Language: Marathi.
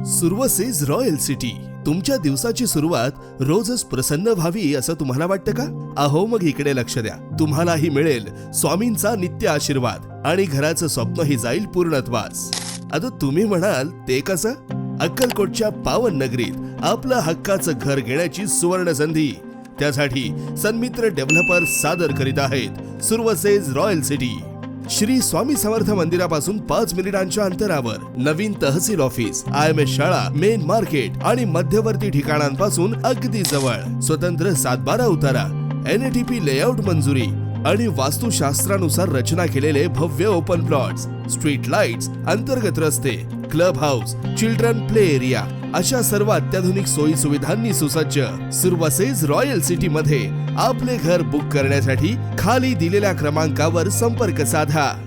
सुरवसेज रॉयल सिटी. तुमच्या दिवसाची सुरुवात रोजच प्रसन्न व्हावी असं तुम्हाला वाटतं का? अहो मग इकडे लक्ष द्या. तुम्हालाही मिळेल स्वामींचा नित्य आशीर्वाद आणि घराचं स्वप्नही जाईल पूर्णत्वास. आता तुम्ही म्हणाल ते कसं? अक्कलकोटच्या पावन नगरीत आपलं हक्काचं घर घेण्याची सुवर्ण संधी. त्यासाठी सन्मित्र डेव्हलपर सादर करीत आहेत सुरवसेज रॉयल सिटी. श्री स्वामी समर्थ मंदिरापासून 5 मिनिटांच्या अंतरावर नवीन तहसील ऑफिस, IMS शाळा, मेन मार्केट आणि मध्यवर्ती ठिकाणांपासून अगदी जवळ. स्वतंत्र 7-12 उतारा, NATP लेआउट मंजुरी आणि वास्तुशास्त्रानुसार रचना केलेले भव्य ओपन प्लॉट्स, स्ट्रीट लाईट्स, अंतर्गत रस्ते, club house, children play area अशा सर्व अत्याधुनिक सोयी सुविधांनी सुसज्ज सुरवसेज रॉयल सिटी मध्ये आपले घर बुक करण्यासाठी खाली दिलेल्या क्रमांकावर संपर्क साधा.